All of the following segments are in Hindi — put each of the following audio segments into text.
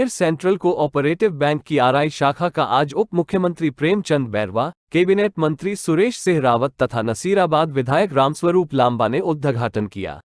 अजमेर सेंट्रल कोऑपरेटिव बैंक की आरआई शाखा का आज उप मुख्यमंत्री प्रेमचंद बैरवा, कैबिनेट मंत्री सुरेश सिंह तथा नसीराबाद विधायक रामस्वरूप लांबा ने उद्घाटन किया।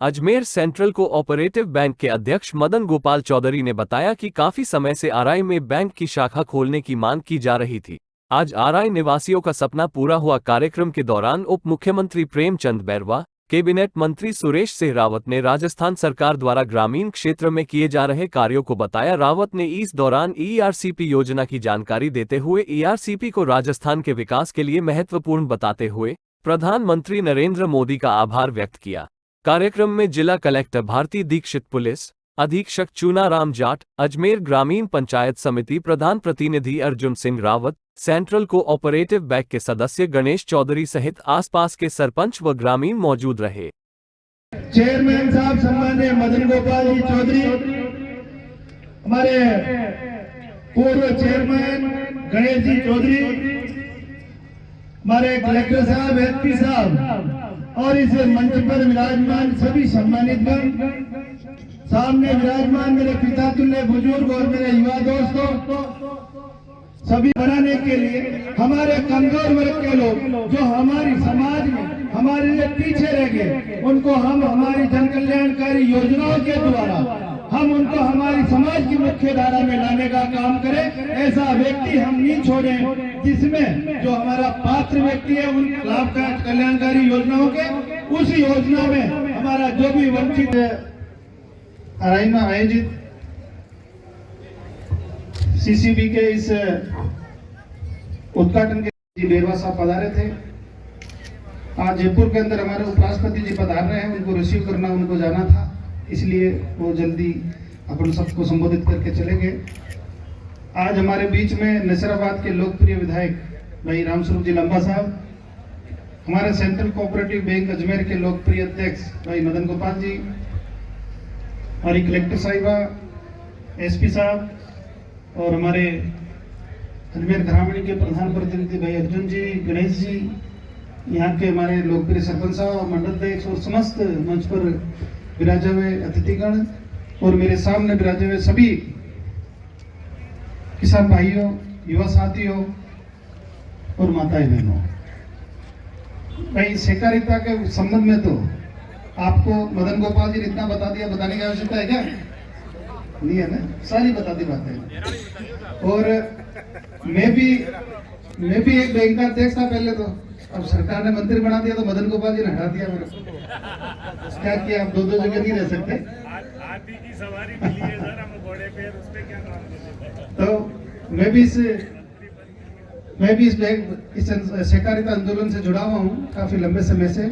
अजमेर सेंट्रल कोऑपरेटिव बैंक के अध्यक्ष मदन गोपाल चौधरी ने बताया कि काफी समय से आरआई में बैंक की शाखा खोलने की मांग की जा रही थी। आज आरआई निवासियों का सपना पूरा हुआ। कार्यक्रम के दौरान उप मुख्यमंत्री प्रेमचंद बैरवा, कैबिनेट मंत्री सुरेश सिंह ने राजस्थान सरकार द्वारा ग्रामीण क्षेत्र में किए जा रहे कार्यों को बताया। रावत ने इस दौरान ईआरसीपी योजना की जानकारी देते हुए ईआरसीपी को राजस्थान के विकास के लिए महत्वपूर्ण बताते हुए प्रधानमंत्री नरेंद्र मोदी का आभार व्यक्त किया। कार्यक्रम में जिला कलेक्टर भारती दीक्षित, पुलिस अधीक्षक चूनाराम जाट, अजमेर ग्रामीण पंचायत समिति प्रधान प्रतिनिधि Arjun Singh Rawat, central cooperative bank के सदस्य गणेश चौधरी सहित आसपास के सरपंच व ग्रामीण मौजूद रहे। चेयरमैन साहब सम्माननीय मदन गोपाल जी चौधरी, हमारे पूर्व चेयरमैन गणेश जी चौधरी, हमारे कलेक्टर साहब, एसपी साहब और इस मंच पर विराजमान सभी सम्मानित गण, सामने विराजमान मेरे पिता तुल्य बुजुर्ग और मेरे युवा दोस्तों, सभी बनाने के लिए हमारे कमजोर वर्ग के लोग जो हमारी समाज में हमारे लिए पीछे रह गए, उनको हम हमारी जन कल्याणकारी योजनाओं के द्वारा हम उनको हमारी समाज की मुख्य धारा में लाने का काम करें। ऐसा व्यक्ति हम नहीं छोड़ें जिसमें जो हमारा पात्र व्यक्ति है उन लाभ कल्याणकारी योजनाओं के उस योजना में हमारा जो भी वंचित आरआई में आयोजित सीसीबी के इस उद्घाटन के बैरवा साहब पधारे थे। आज जयपुर के अंदर हमारे उपराष्ट्रपति जी पधार रहे हैं, उनको रिसीव करना, उनको जाना था, इसलिए वो जल्दी अपन सबको संबोधित करके चले गए। आज हमारे बीच में नसीराबाद के लोकप्रिय विधायक भाई रामस्वरूप जी लांबा साहब, हमारे सेंट्रल कोऑपरेटिव बैंक अजमेर के लोकप्रिय अध्यक्ष भाई मदन गोपाल जी, हमारी कलेक्टर साहिबा, एसपी साहब और हमारे अजमेर ग्रामीण के प्रधान प्रतिनिधि भाई अर्जुन जी, गणेश जी, यहाँ के हमारे लोकप्रिय सरपंच साहब, मंडल अध्यक्ष और समस्त मंच पर विराजे हुए अतिथिगण और मेरे सामने विराजे हुए सभी किसान भाइयों, युवा साथियों और माताएं बहनों, भाई सहकारिता के संबंध में तो आपको मदन गोपाल जी ने इतना बता दिया, बताने की आवश्यकता है क्या? नहीं है ना, सारी बता दी बातें। और मैं भी एक बैंक का अध्यक्ष था पहले, तो अब सरकार ने मंत्री बना दिया तो मदन गोपाल जी ने हटा दिया मेरे को। क्या किया, आप दो जगह नहीं रह सकते। हाथी की सवारी मिली है सर, हम घोड़े पे, उस पे क्या काम। तो मैं भी इस सहकारिता आंदोलन से जुड़ा हुआ हूँ काफी लंबे समय से।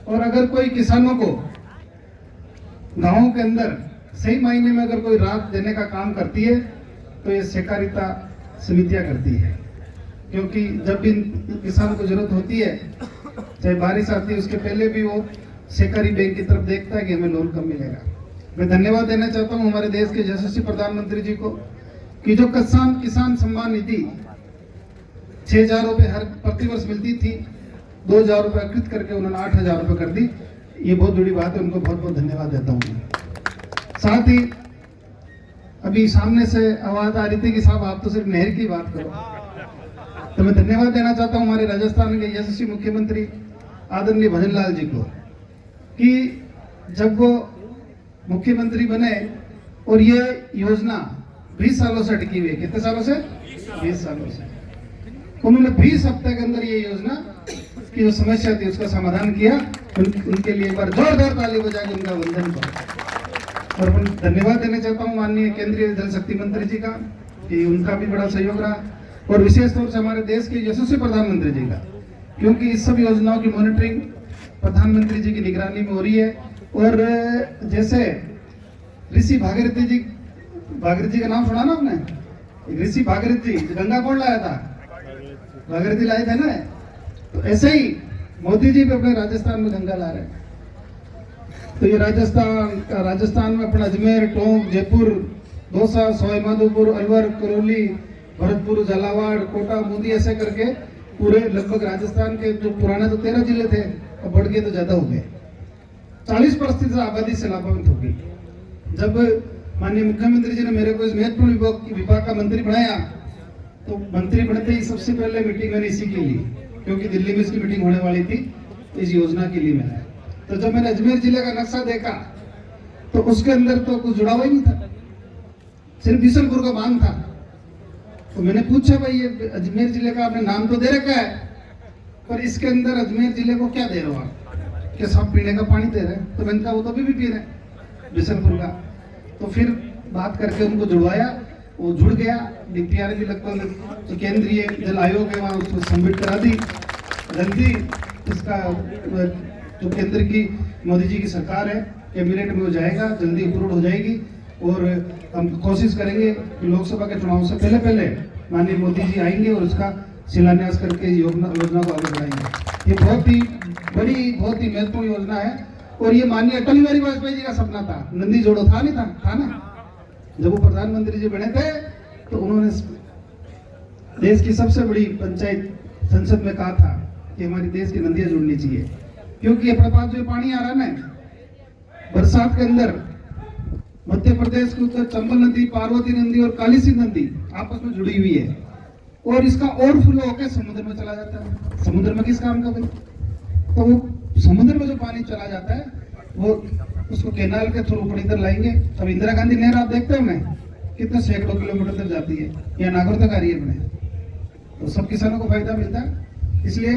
और अगर कोई किसानों को गाँव के अंदर सही मायने में अगर कोई राहत देने का काम करती है तो ये सहकारिता समितियां करती है, क्योंकि जब भी किसान को जरूरत होती है, चाहे बारिश आती है, उसके पहले भी वो सहकारी बैंक की तरफ देखता है कि हमें लोन कम मिलेगा। मैं धन्यवाद देना चाहता हूँ हमारे देश के यशस्वी प्रधानमंत्री जी को कि जो किसान सम्मान निधि 6,000 रुपये हर प्रतिवर्ष मिलती थी, 2,000 रुपये कृत करके उन्होंने 8,000 रुपये कर दी। ये बहुत बड़ी बात है, उनको बहुत बहुत धन्यवाद देता हूँ। साथ ही अभी सामने से आवाज आ रही थी कि साहब आप तो सिर्फ नहर की बात करो, तो मैं धन्यवाद देना चाहता हूँ हमारे राजस्थान के यशस्वी मुख्यमंत्री आदरणीय भजन लाल जी को कि जब वो मुख्यमंत्री बने और ये योजना 20 सालों से अटकी हुई है। कितने सालों से? 20 सालों से। उन्होंने 20 हफ्ते के अंदर ये योजना की जो समस्या थी उसका समाधान किया। उनके लिए एक बार जोरदार ताली बजा के उनका वंदन करो। और धन्यवाद देना चाहता हूँ माननीय केंद्रीय जल शक्ति मंत्री जी का कि उनका भी बड़ा सहयोग रहा, और विशेष तौर से हमारे देश के यशस्वी प्रधानमंत्री जी का, क्योंकि इस सब योजनाओं की मॉनिटरिंग प्रधानमंत्री जी की निगरानी में हो रही है। और जैसे ऋषि भागीरथी जी का नाम सुना ना आपने? ऋषि भागीरथी गंगा कौन लाया था? भागीरथी लाए थे ना। तो ऐसे ही मोदी जी भी अपने राजस्थान में गंगा ला रहे हैं। तो ये राजस्थान में अपना अजमेर, टोंक, जयपुर, दौसा, सवाई माधोपुर, अलवर, करौली, भरतपुर, झालावाड़, कोटा, बूंदी, ऐसे करके पूरे लगभग राजस्थान के जो पुराने तो 13 जिले थे, अब बढ़ गए तो ज्यादा हो गए। 40% आबादी से लाभान्वित हो गई। जब माननीय मुख्यमंत्री जी ने मेरे को इस महत्वपूर्ण विभाग का मंत्री बनाया, तो मंत्री बनते ही सबसे पहले मीटिंग मैंने इसी की ली, क्योंकि दिल्ली में इसकी मीटिंग होने वाली थी, इस योजना के लिए मैंने। तो जब मैंने अजमेर जिले का नक्शा देखा तो उसके अंदर तो कुछ जुड़ा हुआ ही नहीं था, सिर्फ बिशनपुर का बांध था। तो मैंने पूछा, भाई ये अजमेर जिले का आपने नाम तो दे रखा है, पर इसके अंदर अजमेर जिले को क्या दे रहे हो आप, कि साफ पीने का पानी दे रहे हैं? तो मैंने कहा वो तो अभी भी पी रहे हैं बिशनपुर का। तो फिर बात करके उनको जुड़वाया, वो जुड़ गया। डीपीआर भी लगभग जो केंद्रीय जल आयोग है वहाँ उसको सबमिट करा दी। जल्दी इसका जो केंद्र की मोदी जी की सरकार है, कैबिनेट में हो जाएगा, जल्दी अप्रूव हो जाएगी। और हम कोशिश करेंगे कि लोकसभा के चुनाव से पहले पहले माननीय मोदी जी आएंगे और इसका शिलान्यास करके योजना को आगे बढ़ाएंगे। ये बहुत ही बड़ी, बहुत ही महत्वपूर्ण योजना है। और ये माननीय अटल बिहारी वाजपेयी जी का सपना था, नंदी जोड़ो था नहीं था ना? जब वो प्रधानमंत्री जी बने थे तो उन्होंने देश की सबसे बड़ी पंचायत संसद में कहा था कि हमारी देश की नदियां जुड़नी चाहिए, क्योंकि अपने पास जो पानी आ रहा है ना बरसात के अंदर, मध्य प्रदेश के उत्तर चंबल नदी, पार्वती नदी और काली सिंध नदी आपस में जुड़ी हुई है, और इसका ओवरफ्लो होकर समुद्र में चला जाता है। समुद्र में किस काम का भाई? तो वो समुद्र में जो पानी चला जाता है वो उसको कैनाल के थ्रू ऊपर इधर लाएंगे। अब इंदिरा गांधी नहर आप देखते हो ना कितने सैकड़ों किलोमीटर तक जाती है, या नागौर तक आ रही है अपने, तो सब किसानों को फायदा मिलता है। इसलिए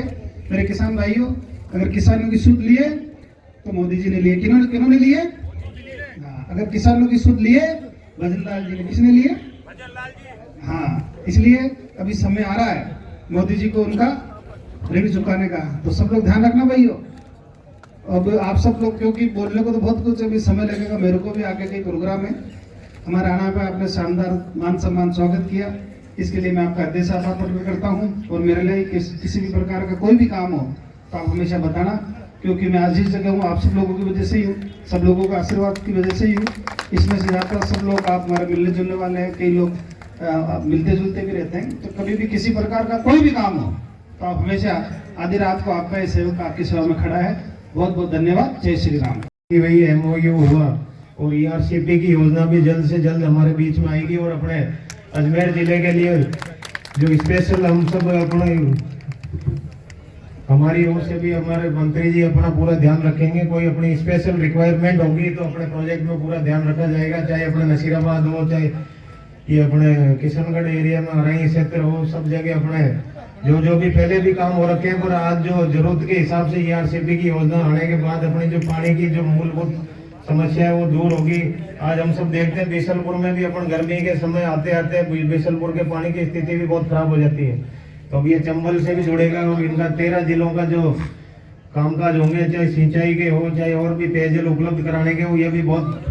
मेरे किसान भाइयों, अगर किसानों की सुध लिए तो मोदी जी ने लिए, किन्होंने लिए? अगर किसानों की सुध लिए भजन लाल जी ने, किसने लिए? हाँ, इसलिए अभी समय आ रहा है मोदी जी को उनका ऋण चुकाने का, तो सब लोग ध्यान रखना भाइयों। अब आप सब लोग, क्योंकि बोलने को तो बहुत कुछ अभी समय लगेगा, मेरे को भी आगे कई प्रोग्राम है। हमारे आना पे आपने शानदार मान सम्मान स्वागत किया, इसके लिए मैं आपका हृदय से आभार प्रकट करता हूँ। और मेरे लिए किसी भी प्रकार का कोई भी काम हो तो आप हमेशा बताना, क्योंकि मैं आज जिस जगह हूँ आप सब लोगों की वजह से ही हूँ, सब लोगों का आशीर्वाद की वजह से ही हूँ। इसमें से ज़्यादातर सब लोग आप हमारे मिलने जुलने वाले हैं, कई लोग मिलते जुलते भी रहते हैं। तो कभी भी किसी प्रकार का कोई भी काम हो तो आप हमेशा आधी रात को आपका सेवक आपकी सेवा में खड़ा है। बहुत बहुत धन्यवाद। जय श्री राम। वही एमओयू हुआ और ईआरसीपी की योजना भी जल्द से जल्द हमारे बीच में आएगी। और अपने अजमेर जिले के लिए जो स्पेशल हम सब अपने हमारी ओर से भी हमारे मंत्री जी अपना पूरा ध्यान रखेंगे। कोई अपनी स्पेशल रिक्वायरमेंट होगी तो अपने प्रोजेक्ट में पूरा ध्यान रखा जाएगा, चाहे अपने नसीराबाद हो, चाहे ये अपने किशनगढ़ एरिया में अराई क्षेत्र हो, सब जगह अपने जो भी पहले भी काम हो रखे हैं, पर आज जो जरूरत के हिसाब से ईआरसीपी की योजना आने के बाद अपनी जो पानी की जो मूलभूत समस्या है वो दूर होगी। आज हम सब देखते हैं बीसलपुर में भी अपन गर्मी के समय आते आते बीसलपुर के पानी की स्थिति भी बहुत खराब हो जाती है। तो अब ये चंबल से भी जुड़ेगा और इनका 13 जिलों का जो कामकाज होंगे, चाहे सिंचाई के हो, चाहे और भी पेयजल उपलब्ध कराने के हो, ये भी बहुत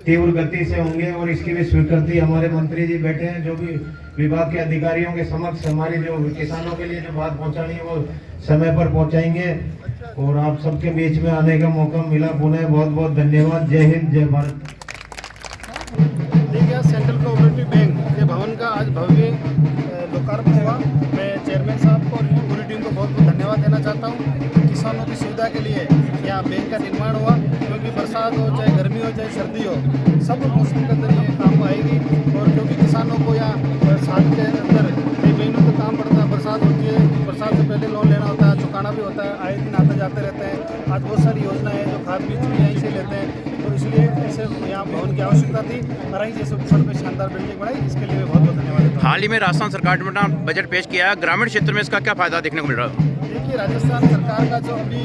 तीव्र गति से होंगे। और इसकी भी स्वीकृति हमारे मंत्री जी बैठे हैं, जो भी विभाग के अधिकारियों के समक्ष हमारी जो किसानों के लिए जो बात पहुंचानी है वो समय पर पहुंचाएंगे। और आप सबके बीच में आने का मौका मिला, पुनः बहुत बहुत धन्यवाद। जय हिंद, जय भारत। देखिए, सेंट्रल कोऑपरेटिव बैंक के भवन का आज भव्य लोकार्पण हुआ। मैं चेयरमैन साहब को और पूरी टीम को बहुत बहुत धन्यवाद देना चाहता हूँ। किसानों की सुविधा के लिए यहाँ बैंक का निर्माण हुआ, क्योंकि बरसात हो, चाहे गर्मी हो, चाहे सर्दी हो, सब मौसम के अंदर ये काम आएगी। और क्योंकि किसानों को यहाँ साल के अंदर कई महीनों तक काम पड़ता है, बरसात होती है, बरसात से पहले लोन लेना होता है, चुकाना भी होता है, आए दिन आते जाते रहते हैं। आज बहुत सारी योजनाएं हैं जो खाद बीज भी यहीं से लेते हैं, तो इसलिए ऐसे यहाँ भवन की आवश्यकता थी। अराई जैसे उपखंड में शानदार बिल्डिंग बनाई, इसके लिए बहुत बहुत धन्यवाद देता हूँ। हाल ही में राजस्थान सरकार ने अपना बजट पेश किया है, ग्रामीण क्षेत्र में इसका क्या फायदा देखने को मिल रहा है? देखिए, राजस्थान सरकार का जो अभी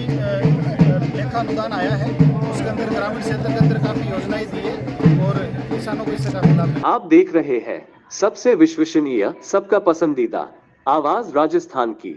लेखा अनुदान आया है उसके अंदर ग्रामीण क्षेत्र के अंदर काफ़ी योजनाएं दी है और किसानों को इससे काफी लाभ। आप देख रहे हैं सबसे विश्वसनीय, सबका पसंदीदा आवाज राजस्थान की।